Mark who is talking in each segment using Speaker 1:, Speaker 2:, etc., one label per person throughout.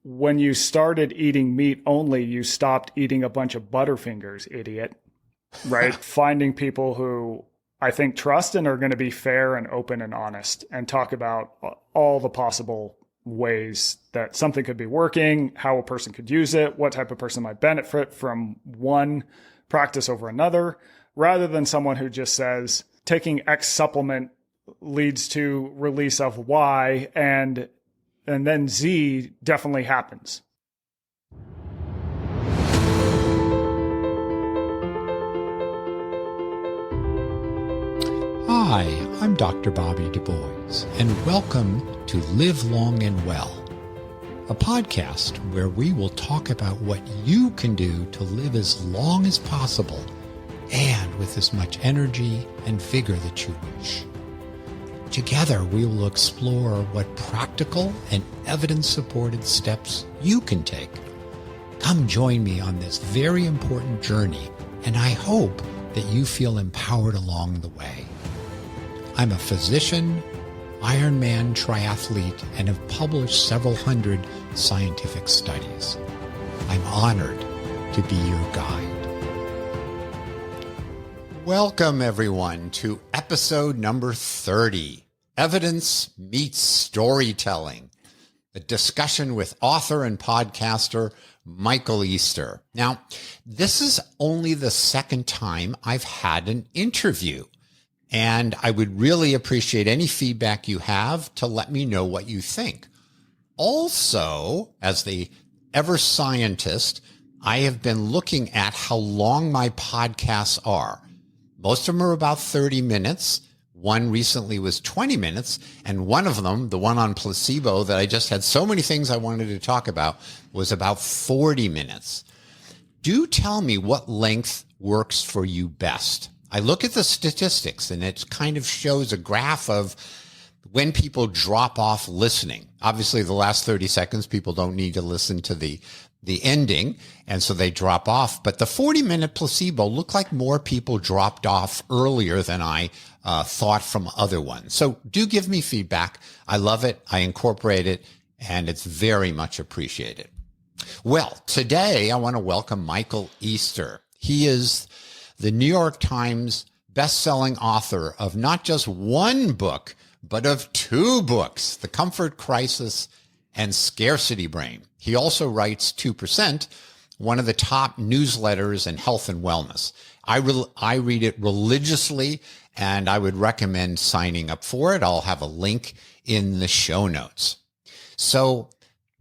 Speaker 1: when you started eating meat only, you stopped eating a bunch of Butterfingers, idiot. Right? Finding people who I think trust and are going to be fair and open and honest and talk about all the possible ways that something could be working, how a person could use it, what type of person might benefit from one practice over another, rather than someone who just says taking X supplement leads to release of Y and then Z definitely happens.
Speaker 2: Hi, I'm Dr. Bobby Du Bois, and welcome to Live Long and Well, a podcast where we will talk about what you can do to live as long as possible and with as much energy and vigor that you wish. Together, we will explore what practical and evidence-supported steps you can take. Come join me on this very important journey, and I hope that you feel empowered along the way. I'm a physician, Ironman triathlete, and have published several hundred scientific studies. I'm honored to be your guide. Welcome, everyone, to episode number 30, Evidence Meets Storytelling, a discussion with author and podcaster Michael Easter. Now, this is only the second time I've had an interview, and I would really appreciate any feedback you have to let me know what you think. Also, as the ever scientist, I have been looking at how long my podcasts are. Most of them are about 30 minutes. One recently was 20 minutes. And one of them, the one on placebo that I just had so many things I wanted to talk about, was about 40 minutes. Do tell me what length works for you best. I look at the statistics and it kind of shows a graph of when people drop off listening. Obviously, the last 30 seconds, people don't need to listen to the ending, and so they drop off. But the 40-minute placebo looked like more people dropped off earlier than I thought from other ones. So do give me feedback. I love it. I incorporate it, and it's very much appreciated. Well, today I want to welcome Michael Easter. He is the New York Times best-selling author of not just one book, but of two books, The Comfort Crisis and Scarcity Brain. He also writes 2%, one of the top newsletters in health and wellness. I read it religiously, and I would recommend signing up for it. I'll have a link in the show notes. So,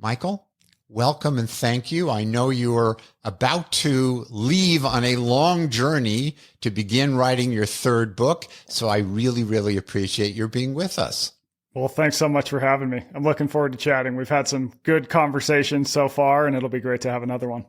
Speaker 2: Michael, welcome and thank you. I know you are about to leave on a long journey to begin writing your third book, so I really, really appreciate your being with us.
Speaker 1: Well, thanks so much for having me. I'm looking forward to chatting. We've had some good conversations so far, and it'll be great to have another one.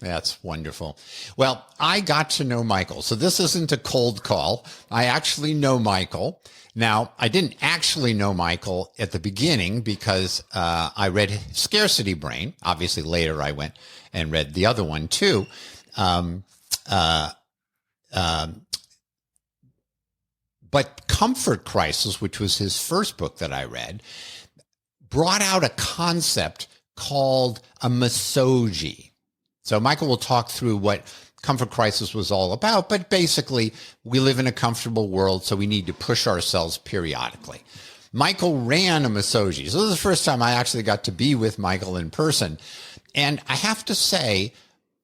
Speaker 2: That's wonderful. Well, I got to know Michael. So this isn't a cold call. I actually know Michael. Now, I didn't actually know Michael at the beginning because I read Scarcity Brain. Obviously, later I went and read the other one too. But Comfort Crisis, which was his first book that I read, brought out a concept called a Misogi. So Michael will talk through what Comfort Crisis was all about, but basically we live in a comfortable world, so we need to push ourselves periodically. Michael ran a Misogi. So this is the first time I actually got to be with Michael in person. And I have to say,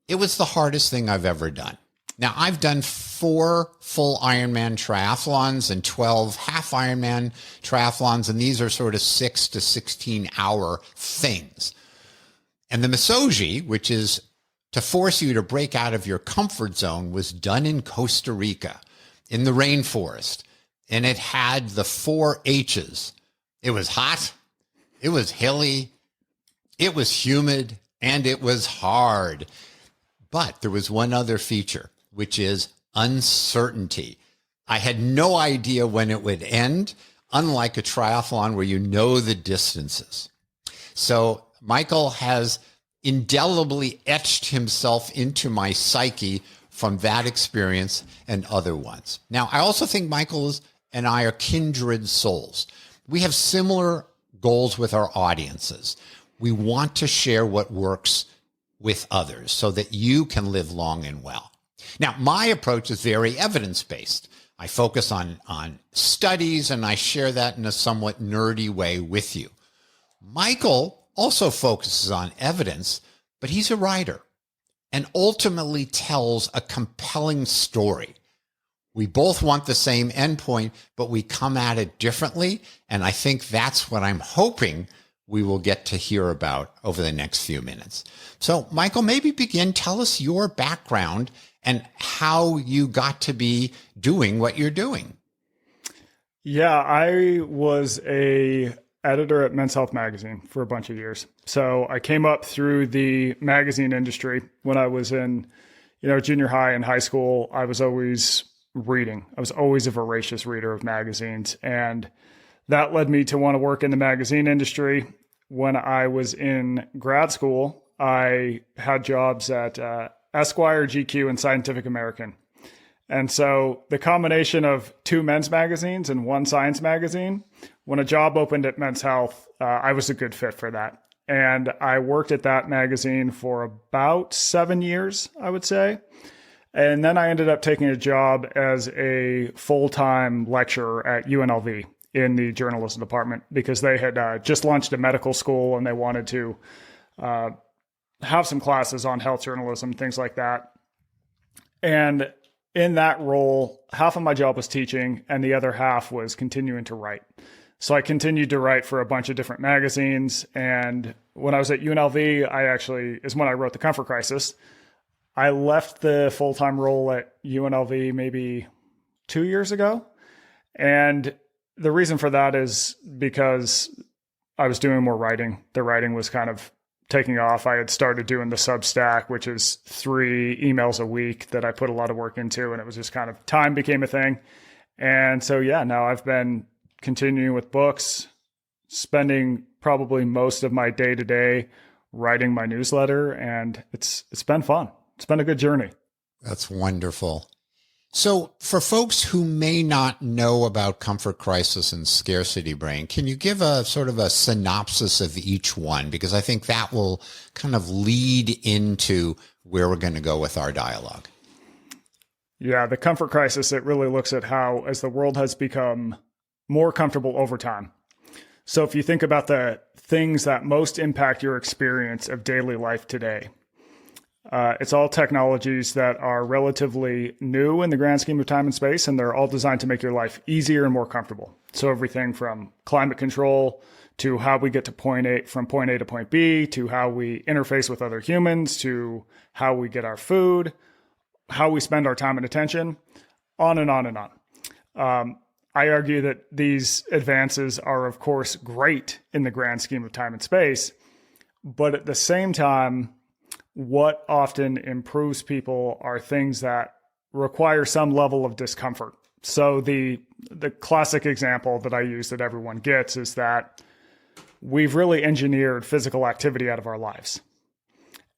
Speaker 2: it was the hardest thing I've ever done. Now, I've done 4 full Ironman triathlons and 12 half Ironman triathlons, and these are sort of 6 to 16 hour things. And the Misogi, which is to force you to break out of your comfort zone, was done in Costa Rica in the rainforest. And it had the 4 H's. It was hot, it was hilly, it was humid, and it was hard. But there was one other feature, which is uncertainty. I had no idea when it would end, unlike a triathlon where you know the distances. So Michael has indelibly etched himself into my psyche from that experience and other ones. Now, I also think Michael and I are kindred souls. We have similar goals with our audiences. We want to share what works with others so that you can live long and well. Now, my approach is very evidence-based. I focus on studies, and I share that in a somewhat nerdy way with you. Michael also focuses on evidence, but he's a writer and ultimately tells a compelling story. We both want the same endpoint, but we come at it differently. And I think that's what I'm hoping we will get to hear about over the next few minutes. So, Michael, maybe begin. Tell us your background and how you got to be doing what you're doing.
Speaker 1: Yeah, I was a editor at Men's Health magazine for a bunch of years. So I came up through the magazine industry when I was in, junior high and high school. I was always reading. I was always a voracious reader of magazines. And that led me to want to work in the magazine industry. When I was in grad school, I had jobs at Esquire, GQ, and Scientific American. And so the combination of two men's magazines and one science magazine, when a job opened at Men's Health, I was a good fit for that. And I worked at that magazine for about 7 years, I would say. And then I ended up taking a job as a full-time lecturer at UNLV in the journalism department because they had just launched a medical school and they wanted to have some classes on health journalism, things like that. And in that role, half of my job was teaching and the other half was continuing to write. So I continued to write for a bunch of different magazines. And when I was at UNLV, is when I wrote The Comfort Crisis. I left the full-time role at UNLV maybe 2 years ago. And the reason for that is because I was doing more writing. The writing was kind of taking off. I had started doing the Substack, which is 3 emails a week that I put a lot of work into. And it was just kind of time became a thing. And so, now I've been continuing with books, spending probably most of my day to day writing my newsletter. And it's been fun. It's been a good journey.
Speaker 2: That's wonderful. So for folks who may not know about Comfort Crisis and Scarcity Brain, can you give a sort of a synopsis of each one? Because I think that will kind of lead into where we're going to go with our dialogue.
Speaker 1: Yeah, the Comfort Crisis, it really looks at how, as the world has become more comfortable over time. So if you think about the things that most impact your experience of daily life today, it's all technologies that are relatively new in the grand scheme of time and space, and they're all designed to make your life easier and more comfortable. So everything from climate control to how we get to from point A to point B, to how we interface with other humans, to how we get our food, how we spend our time and attention, on and on and on. I argue that these advances are, of course, great in the grand scheme of time and space, but at the same time, what often improves people are things that require some level of discomfort. So the classic example that I use that everyone gets is that we've really engineered physical activity out of our lives.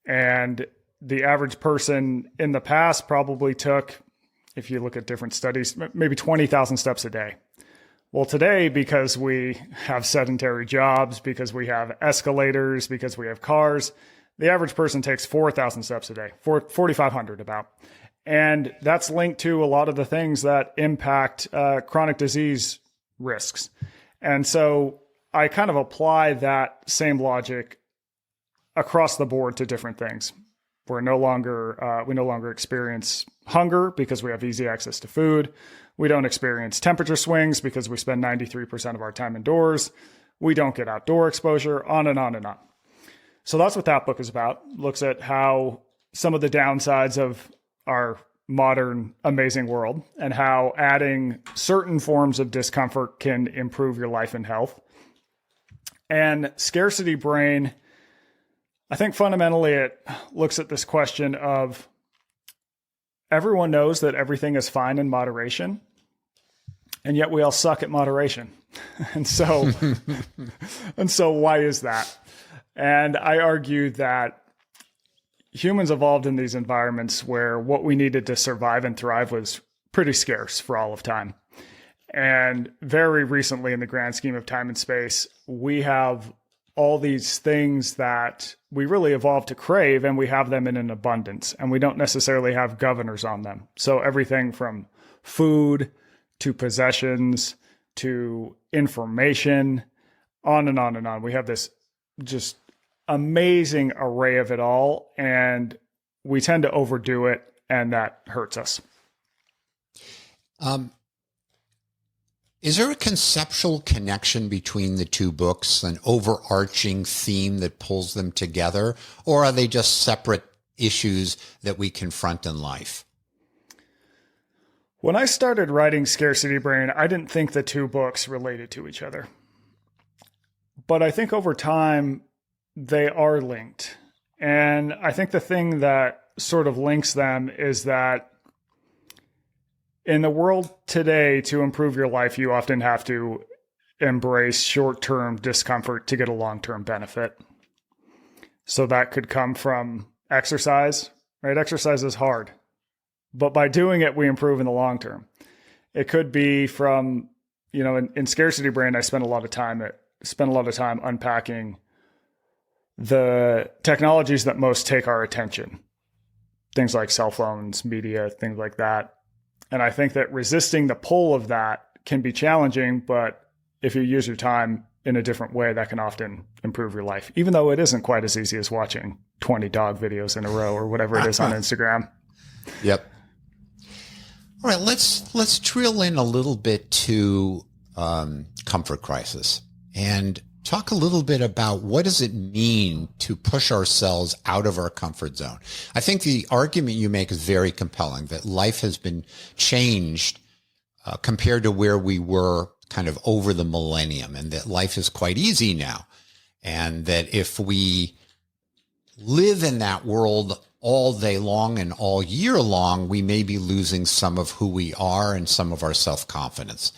Speaker 1: And the average person in the past probably took, if you look at different studies, maybe 20,000 steps a day. Well, today, because we have sedentary jobs, because we have escalators, because we have cars, the average person takes 4,000 steps a day, 4,500 about. And that's linked to a lot of the things that impact chronic disease risks. And so I kind of apply that same logic across the board to different things. We no longer experience hunger because we have easy access to food. We don't experience temperature swings because we spend 93% of our time indoors. We don't get outdoor exposure, on and on and on. So that's what that book is about. Looks at how some of the downsides of our modern amazing world and how adding certain forms of discomfort can improve your life and health. And Scarcity Brain, I think fundamentally it looks at this question of everyone knows that everything is fine in moderation, and yet we all suck at moderation. And so why is that? And I argue that humans evolved in these environments where what we needed to survive and thrive was pretty scarce for all of time. And very recently, in the grand scheme of time and space, we have all these things that we really evolved to crave, and we have them in an abundance, and we don't necessarily have governors on them. So everything from food to possessions to information, on and on and on. We have this just amazing array of it all, and we tend to overdo it, and that hurts us.
Speaker 2: Is there a conceptual connection between the two books, an overarching theme that pulls them together, or are they just separate issues that we confront in life?
Speaker 1: When I started writing Scarcity Brain, I didn't think the two books related to each other. But I think over time, they are linked. And I think the thing that sort of links them is that in the world today, to improve your life, you often have to embrace short-term discomfort to get a long-term benefit. So that could come from exercise, right? Exercise is hard, but by doing it, we improve in the long term. It could be from, in Scarcity Brain, I spent a lot of time unpacking the technologies that most take our attention. Things like cell phones, media, things like that. And I think that resisting the pull of that can be challenging, but if you use your time in a different way, that can often improve your life, even though it isn't quite as easy as watching 20 dog videos in a row or whatever it is on Instagram.
Speaker 2: Yep. All right, let's drill in a little bit to comfort crisis and talk a little bit about what does it mean to push ourselves out of our comfort zone. I think the argument you make is very compelling, that life has been changed compared to where we were kind of over the millennium, and that life is quite easy now. And that if we live in that world all day long and all year long, we may be losing some of who we are and some of our self-confidence.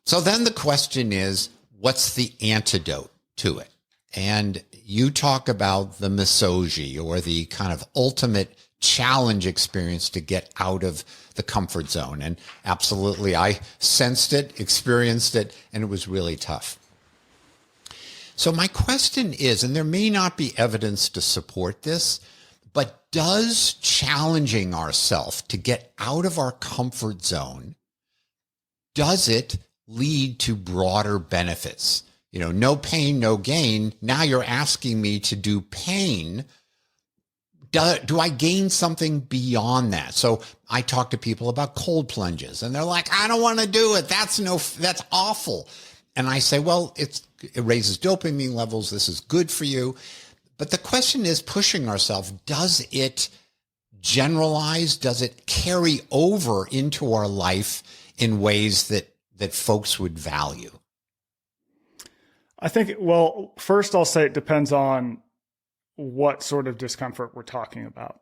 Speaker 2: So then the question is, what's the antidote to it? And you talk about the Misogi, or the kind of ultimate challenge experience to get out of the comfort zone. And absolutely, I sensed it, experienced it, and it was really tough. So my question is, and there may not be evidence to support this, but does challenging ourselves to get out of our comfort zone, does it lead to broader benefits? No pain, no gain. Now you're asking me to do pain. Do I gain something beyond that? So I talk to people about cold plunges, and they're like, I don't want to do it. That's awful. And I say, well, it raises dopamine levels. This is good for you. But the question is, pushing ourselves, does it generalize? Does it carry over into our life in ways that folks would value?
Speaker 1: I think, well, first I'll say it depends on what sort of discomfort we're talking about,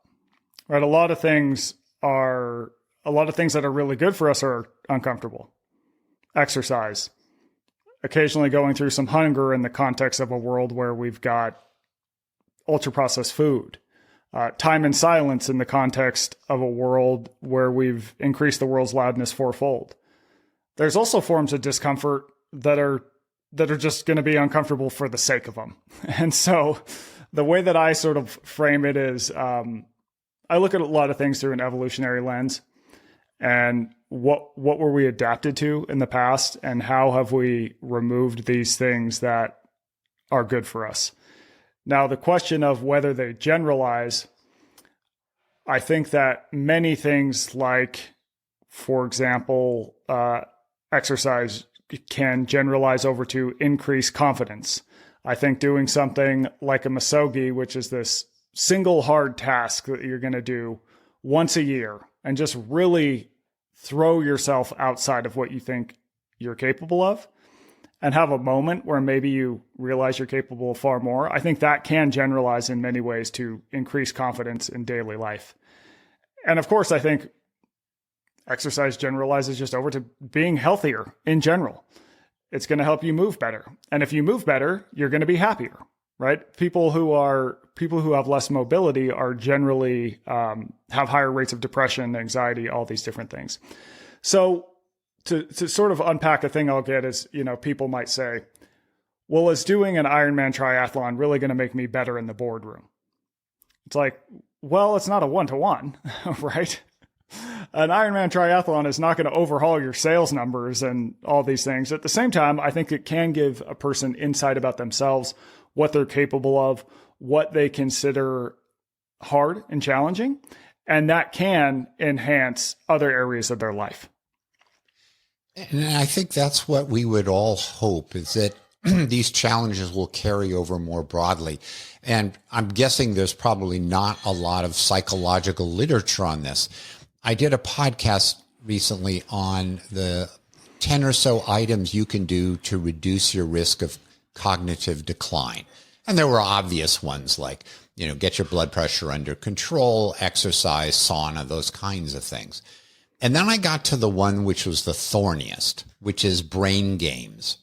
Speaker 1: right? A lot of things that are really good for us are uncomfortable. Exercise, occasionally going through some hunger in the context of a world where we've got ultra-processed food, time in silence in the context of a world where we've increased the world's loudness fourfold. There's also forms of discomfort that are just going to be uncomfortable for the sake of them. And so the way that I sort of frame it is, I look at a lot of things through an evolutionary lens, and what were we adapted to in the past, and how have we removed these things that are good for us? Now, the question of whether they generalize, I think that many things like, for example, exercise can generalize over to increase confidence. I think doing something like a Misogi, which is this single hard task that you're going to do once a year, and just really throw yourself outside of what you think you're capable of, and have a moment where maybe you realize you're capable of far more. I think that can generalize in many ways to increase confidence in daily life. And of course, I think exercise generalizes just over to being healthier in general. It's going to help you move better. And if you move better, you're going to be happier, right? People who have less mobility are generally have higher rates of depression, anxiety, all these different things. So to sort of unpack a thing I'll get is, people might say, well, is doing an Ironman triathlon really going to make me better in the boardroom? It's like, well, it's not a one-to-one, right? An Ironman triathlon is not going to overhaul your sales numbers and all these things. At the same time, I think it can give a person insight about themselves, what they're capable of, what they consider hard and challenging, and that can enhance other areas of their life.
Speaker 2: And I think that's what we would all hope, is that these challenges will carry over more broadly. And I'm guessing there's probably not a lot of psychological literature on this. I did a podcast recently on the 10 or so items you can do to reduce your risk of cognitive decline. And there were obvious ones like, get your blood pressure under control, exercise, sauna, those kinds of things. And then I got to the one which was the thorniest, which is brain games.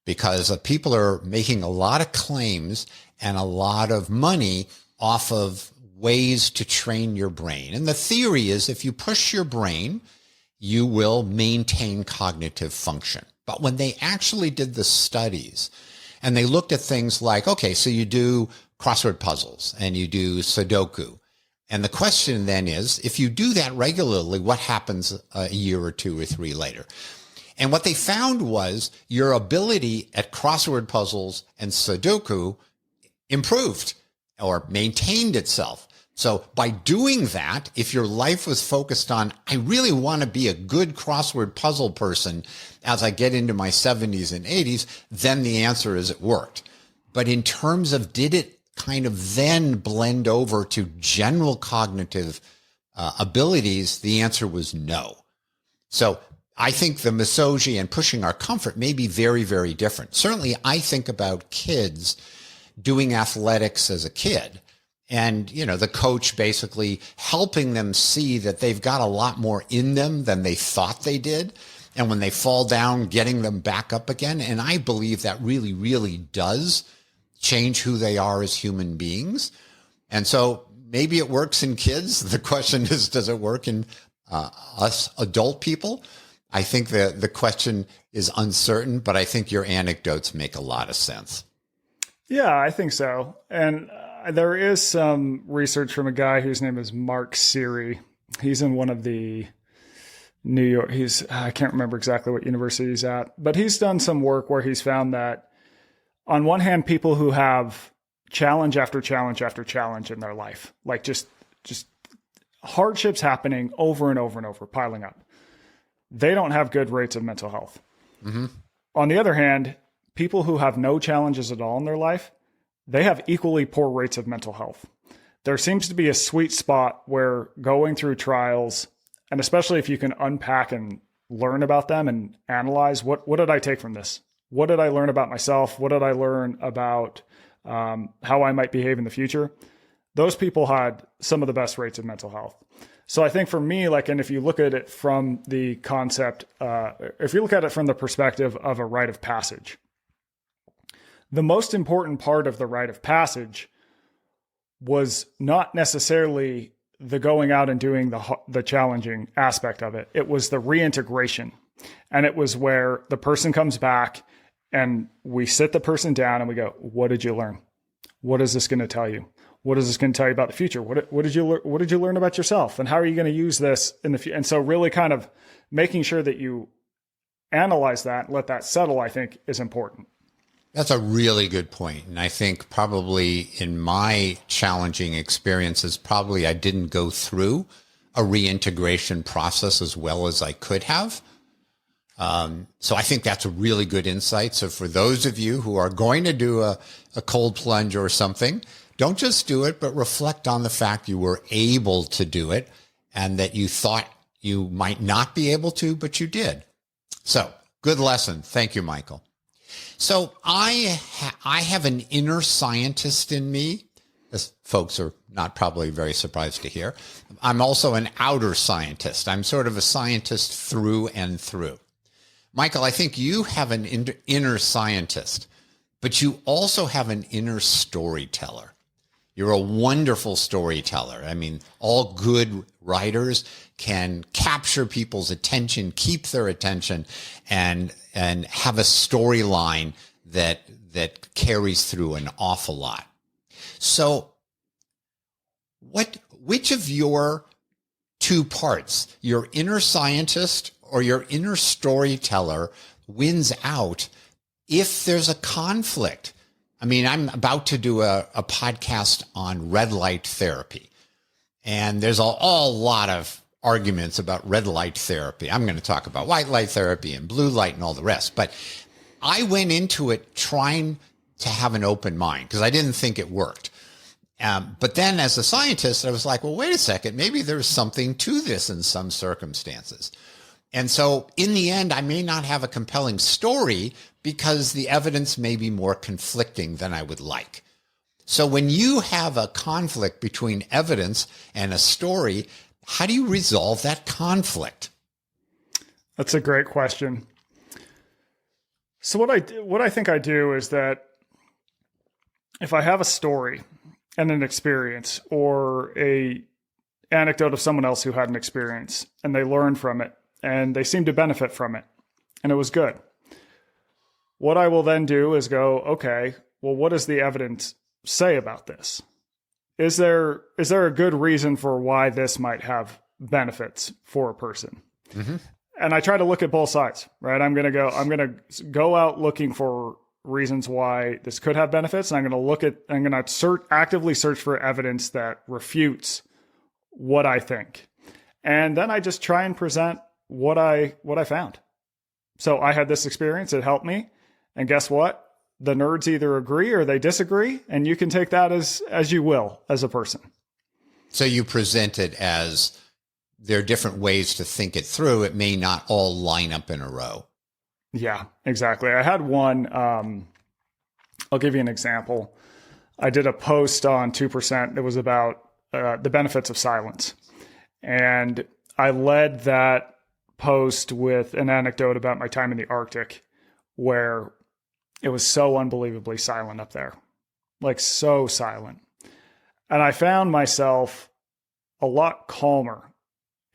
Speaker 2: Because people are making a lot of claims and a lot of money off of ways to train your brain. And the theory is if you push your brain, you will maintain cognitive function. But when they actually did the studies and they looked at things like, okay, so you do crossword puzzles and you do Sudoku. And the question then is, if you do that regularly, what happens a year or two or three later? And what they found was your ability at crossword puzzles and Sudoku improved or maintained itself. So by doing that, if your life was focused on, I really want to be a good crossword puzzle person as I get into my 70s and 80s, then the answer is it worked. But in terms of did it kind of then blend over to general cognitive abilities, the answer was no. So I think the Misogi and pushing our comfort may be very, very different. Certainly, I think about kids doing athletics as a kid and, the coach basically helping them see that they've got a lot more in them than they thought they did. And when they fall down, getting them back up again. And I believe that really, really does change who they are as human beings. And so maybe it works in kids. The question is, does it work in us adult people? I think the question is uncertain, but I think your anecdotes make a lot of sense.
Speaker 1: Yeah, I think so. And there is some research from a guy whose name is Mark Seary. He's in one of the New York, I can't remember exactly what university he's at, but he's done some work where he's found that on one hand, people who have challenge after challenge after challenge in their life, like just hardships happening over and over and over, piling up, they don't have good rates of mental health. Mm-hmm. On the other hand, people who have no challenges at all in their life, they have equally poor rates of mental health. There seems to be a sweet spot where going through trials, and especially if you can unpack and learn about them and analyze, what did I take from this? What did I learn about myself? What did I learn about how I might behave in the future? Those people had some of the best rates of mental health. So I think for me, and if you look at it from the concept, if you look at it from the perspective of a rite of passage, the most important part of the rite of passage was not necessarily the going out and doing the challenging aspect of it. It was the reintegration. And it was where the person comes back and we sit the person down and we go, what did you learn? What is this going to tell you? What is this going to tell you about the future? What did you learn about yourself? And how are you going to use this in the future? And so really kind of making sure that you analyze that, let that settle, I think is important.
Speaker 2: That's a really good point. And I think probably in my challenging experiences, probably I didn't go through a reintegration process as well as I could have. So I think that's a really good insight. So for those of you who are going to do a cold plunge or something, don't just do it, but reflect on the fact you were able to do it and that you thought you might not be able to, but you did. So good lesson. Thank you, Michael. So I have an inner scientist in me, as folks are not probably very surprised to hear. I'm also an outer scientist. I'm sort of a scientist through and through. Michael, I think you have an inner scientist, but you also have an inner storyteller. You're a wonderful storyteller. I mean, all good writers can capture people's attention, keep their attention, and have a storyline that carries through an awful lot. So which of your two parts, your inner scientist or your inner storyteller, wins out if there's a conflict? I mean, I'm about to do a podcast on red light therapy, and there's a lot of arguments about red light therapy. I'm going to talk about white light therapy and blue light and all the rest. But I went into it trying to have an open mind because I didn't think it worked. But then as a scientist, I was like, well, wait a second, maybe there's something to this in some circumstances. And so in the end, I may not have a compelling story because the evidence may be more conflicting than I would like. So when you have a conflict between evidence and a story, how do you resolve that conflict?
Speaker 1: That's a great question. So what I think I do is that if I have a story and an experience or a anecdote of someone else who had an experience and they learned from it and they seem to benefit from it and it was good, what I will then do is go, okay, well, what does the evidence say about this? Is there a good reason for why this might have benefits for a person? Mm-hmm. And I try to look at both sides, right? I'm going to go out looking for reasons why this could have benefits. And I'm going to actively search for evidence that refutes what I think. And then I just try and present what I found. So I had this experience, it helped me. And guess what? The nerds either agree or they disagree, and you can take that as you will as a person.
Speaker 2: So you present it as there are different ways to think it through. It may not all line up in a row.
Speaker 1: Yeah, exactly. I had one, I'll give you an example. I did a post on 2%. It was about the benefits of silence. And I led that post with an anecdote about my time in the Arctic, where it was so unbelievably silent up there, like so silent. And I found myself a lot calmer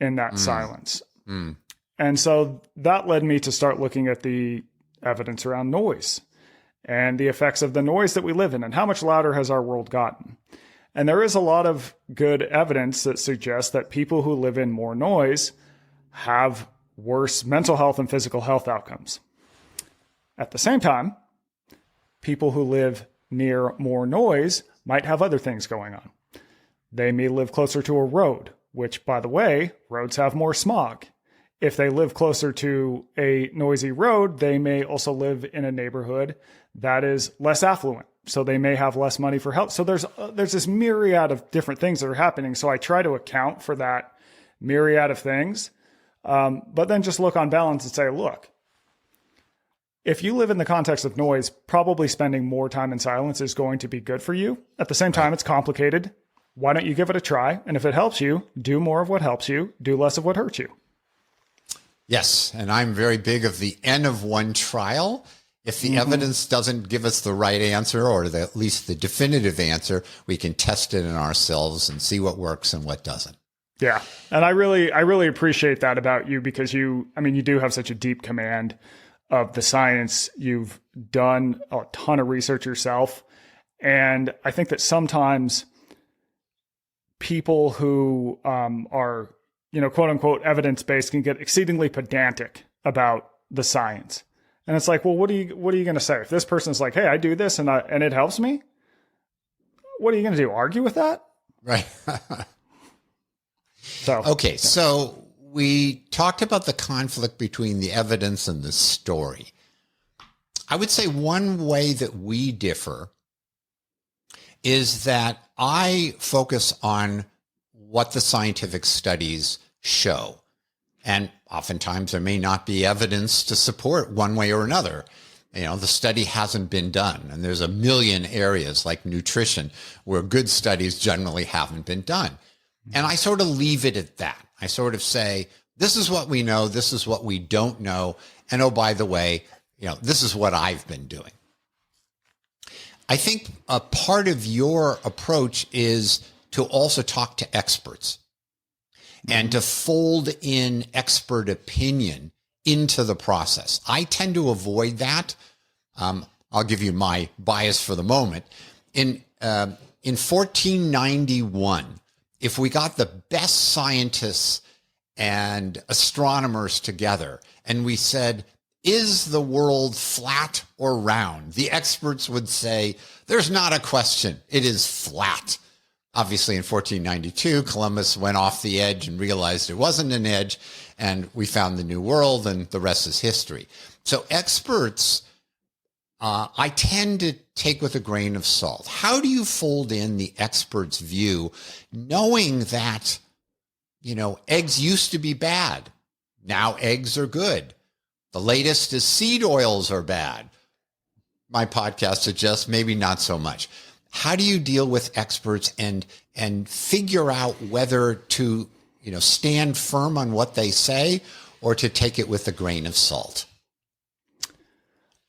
Speaker 1: in that silence. Mm. And so that led me to start looking at the evidence around noise and the effects of the noise that we live in and how much louder has our world gotten. And there is a lot of good evidence that suggests that people who live in more noise have worse mental health and physical health outcomes. At the same time, people who live near more noise might have other things going on. They may live closer to a road, which, by the way, roads have more smog. If they live closer to a noisy road, they may also live in a neighborhood that is less affluent. So they may have less money for health. So there's this myriad of different things that are happening. So I try to account for that myriad of things, but then just look on balance and say, look, if you live in the context of noise, probably spending more time in silence is going to be good for you. At the same time, it's complicated. Why don't you give it a try? And if it helps you, do more of what helps you, do less of what hurts you.
Speaker 2: Yes, and I'm very big of the N of one trial. If the evidence doesn't give us the right answer or at least the definitive answer, we can test it in ourselves and see what works and what doesn't.
Speaker 1: Yeah. And I really appreciate that about you because you do have such a deep command of the science. You've done a ton of research yourself. And I think that sometimes people who are, quote unquote, evidence-based can get exceedingly pedantic about the science. And it's like, well, what are you going to say? If this person's like, hey, I do this and it helps me, what are you going to do? Argue with that?
Speaker 2: Right.
Speaker 1: So
Speaker 2: So we talked about the conflict between the evidence and the story. I would say one way that we differ is that I focus on what the scientific studies show. And oftentimes there may not be evidence to support one way or another. The study hasn't been done. And there's a million areas like nutrition where good studies generally haven't been done. And I sort of leave it at that. I sort of say, this is what we know. This is what we don't know. And oh, by the way, this is what I've been doing. I think a part of your approach is to also talk to experts and to fold in expert opinion into the process. I tend to avoid that. I'll I'll give you my bias for the moment. In 1491, if we got the best scientists and astronomers together and we said, is the world flat or round? The experts would say, there's not a question. It is flat. Obviously, in 1492, Columbus went off the edge and realized it wasn't an edge, and we found the New World, and the rest is history. So experts, I tend to take with a grain of salt. How do you fold in the expert's view, knowing that, eggs used to be bad. Now eggs are good. The latest is seed oils are bad. My podcast suggests maybe not so much. How do you deal with experts and figure out whether to, stand firm on what they say or to take it with a grain of salt?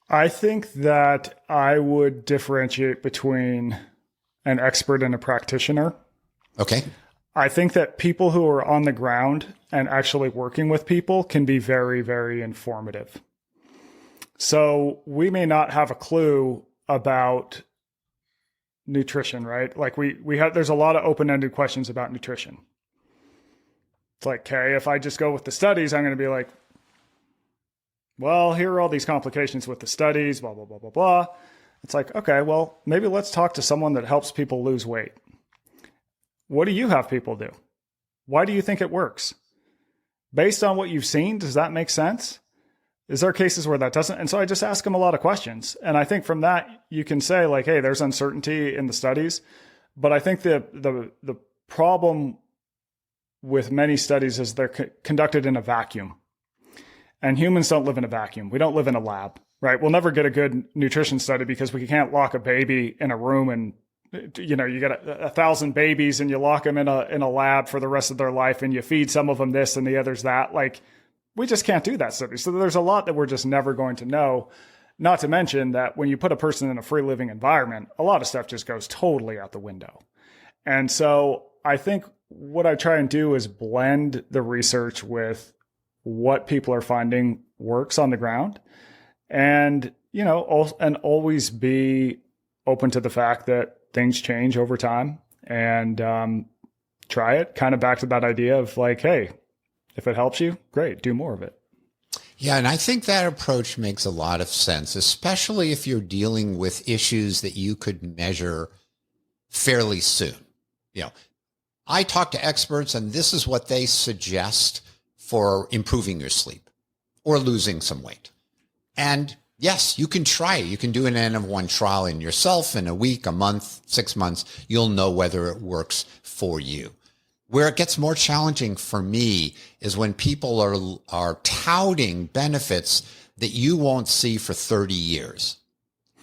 Speaker 1: I think that I would differentiate between an expert and a practitioner.
Speaker 2: Okay.
Speaker 1: I think that people who are on the ground and actually working with people can be very, very informative. So we may not have a clue about nutrition, right? Like there's a lot of open-ended questions about nutrition. It's like, okay, if I just go with the studies, I'm going to be like, well, here are all these complications with the studies, blah, blah, blah, blah, blah. It's like, okay, well, maybe let's talk to someone that helps people lose weight. What do you have people do? Why do you think it works? Based on what you've seen, does that make sense? Is there cases where that doesn't? And so I just ask them a lot of questions. And I think from that, you can say like, hey, there's uncertainty in the studies. But I think the problem with many studies is they're conducted in a vacuum. And humans don't live in a vacuum. We don't live in a lab, right? We'll never get a good nutrition study because we can't lock a baby in a room and you get 1,000 babies and you lock them in a lab for the rest of their life and you feed some of them this and the others that. Like, we just can't do that study. So there's a lot that we're just never going to know. Not to mention that when you put a person in a free living environment, a lot of stuff just goes totally out the window. And so I think what I try and do is blend the research with what people are finding works on the ground and, and always be open to the fact that things change over time and try it. Kind of back to that idea of like, hey, if it helps you, great, do more of it.
Speaker 2: Yeah, and I think that approach makes a lot of sense, especially if you're dealing with issues that you could measure fairly soon. I talk to experts and this is what they suggest for improving your sleep or losing some weight. And yes, you can try it. You can do an N of one trial in yourself in a week, a month, 6 months. You'll know whether it works for you. Where it gets more challenging for me is when people are touting benefits that you won't see for 30 years.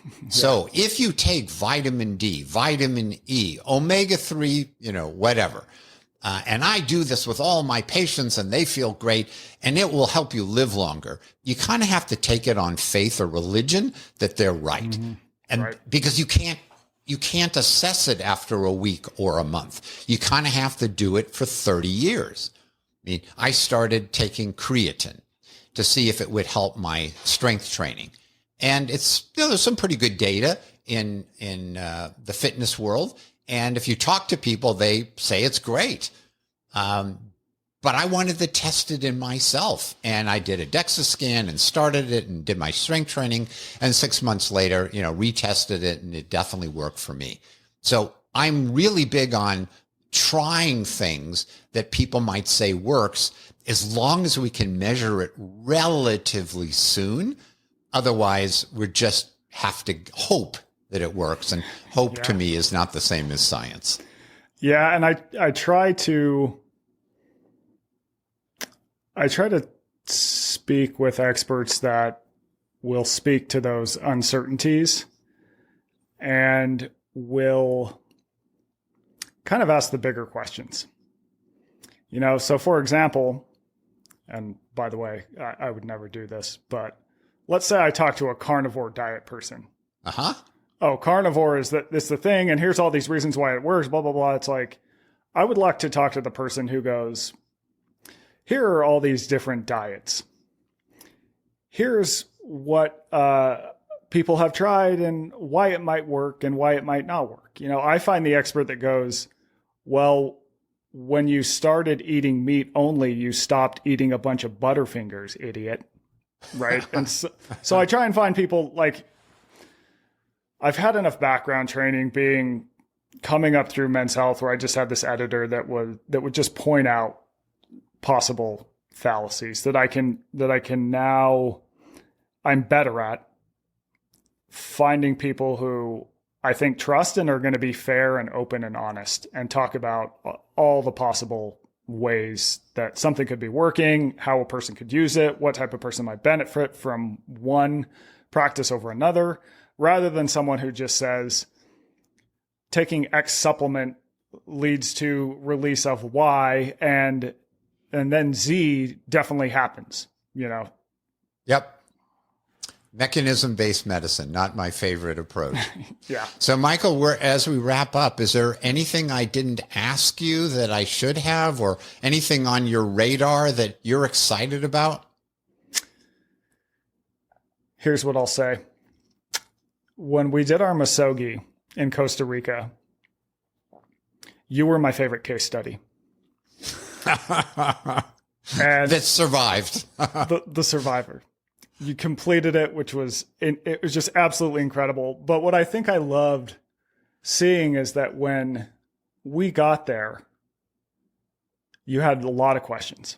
Speaker 2: Yeah. So if you take vitamin D, vitamin E, omega-3, whatever, and I do this with all my patients and they feel great and it will help you live longer, you kind of have to take it on faith or religion that they're right. Mm-hmm. And right. Because you can't assess it after a week or a month. You kind of have to do it for 30 years. I mean, I started taking creatine to see if it would help my strength training. And it's, there's some pretty good data in the fitness world. And if you talk to people, they say it's great. But I wanted to test it in myself. And I did a DEXA scan and started it and did my strength training. And 6 months later, retested it and it definitely worked for me. So I'm really big on trying things that people might say works as long as we can measure it relatively soon. Otherwise, we just have to hope that it works. And hope to me is not the same as science.
Speaker 1: Yeah. And I try to speak with experts that will speak to those uncertainties and will kind of ask the bigger questions. So for example, and by the way, I would never do this, but let's say I talk to a carnivore diet person.
Speaker 2: Uh-huh.
Speaker 1: Oh, carnivore is the thing, and here's all these reasons why it works, blah, blah, blah. It's like, I would like to talk to the person who goes, here are all these different diets. Here's what people have tried and why it might work and why it might not work. I find the expert that goes, well, when you started eating meat only, you stopped eating a bunch of Butterfingers, idiot. Right. And so I try and find people like, I've had enough background training coming up through Men's Health where I just had this editor that would just point out possible fallacies that I can now, I'm better at finding people who I think trust and are going to be fair and open and honest and talk about all the possible ways that something could be working, how a person could use it, what type of person might benefit from one practice over another, rather than someone who just says taking X supplement leads to release of Y and then Z definitely happens,
Speaker 2: Yep. Mechanism-based medicine, not my favorite approach.
Speaker 1: Yeah.
Speaker 2: So, Michael, as we wrap up, is there anything I didn't ask you that I should have, or anything on your radar that you're excited about?
Speaker 1: Here's what I'll say. When we did our Misogi in Costa Rica, you were my favorite case study. And
Speaker 2: that survived.
Speaker 1: the survivor. You completed it, which was just absolutely incredible. But what I think I loved seeing is that when we got there, you had a lot of questions.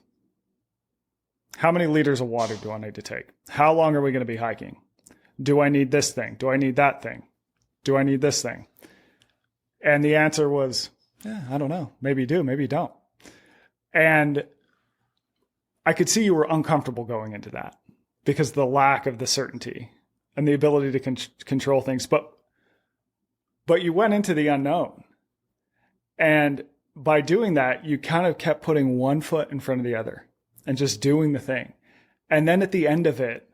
Speaker 1: How many liters of water do I need to take? How long are we going to be hiking? Do I need this thing? Do I need that thing? Do I need this thing? And the answer was, I don't know. Maybe you do, maybe you don't. And I could see you were uncomfortable going into that, because the lack of the certainty and the ability to control things. But you went into the unknown. And by doing that, you kind of kept putting one foot in front of the other and just doing the thing. And then at the end of it,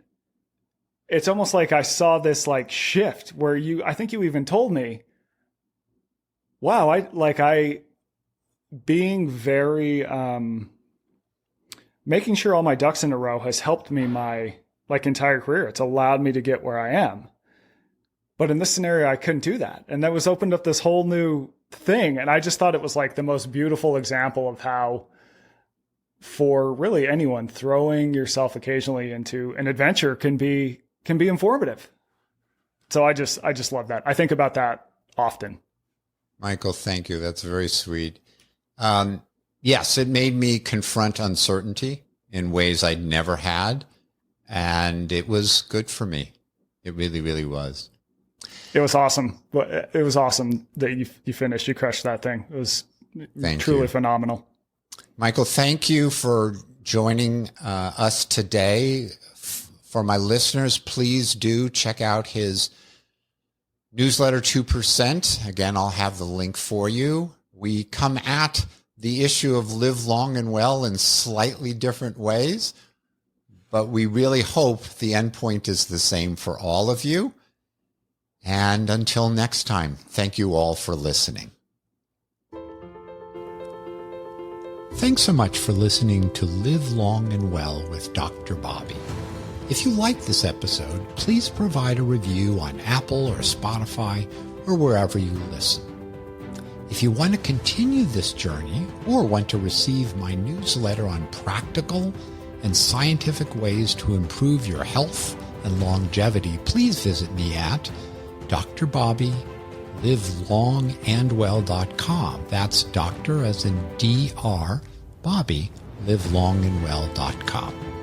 Speaker 1: it's almost like I saw this like shift where I think you even told me, wow, being very, making sure all my ducks in a row has helped me my entire career. It's allowed me to get where I am. But in this scenario, I couldn't do that. And that was opened up this whole new thing. And I just thought it was like the most beautiful example of how, for really anyone, throwing yourself occasionally into an adventure can be informative. So I just love that. I think about that often.
Speaker 2: Michael, thank you. That's very sweet. Yes, it made me confront uncertainty in ways I'd never had. And it was good for me. It really, really was.
Speaker 1: It was awesome. It was awesome that you finished. You crushed that thing. It was truly phenomenal. Michael,
Speaker 2: thank you for joining us today. For my listeners, please do check out his newsletter, 2%. Again, I'll have the link for you. We come at the issue of live long and well in slightly different ways, but we really hope the endpoint is the same for all of you. And until next time, thank you all for listening. Thanks so much for listening to Live Long and Well with Dr. Bobby. If you like this episode, please provide a review on Apple or Spotify or wherever you listen. If you want to continue this journey or want to receive my newsletter on practical and scientific ways to improve your health and longevity, please visit me at drbobbylivellongandwell.com. That's doctor as in DR, Bobby, livelongandwell.com.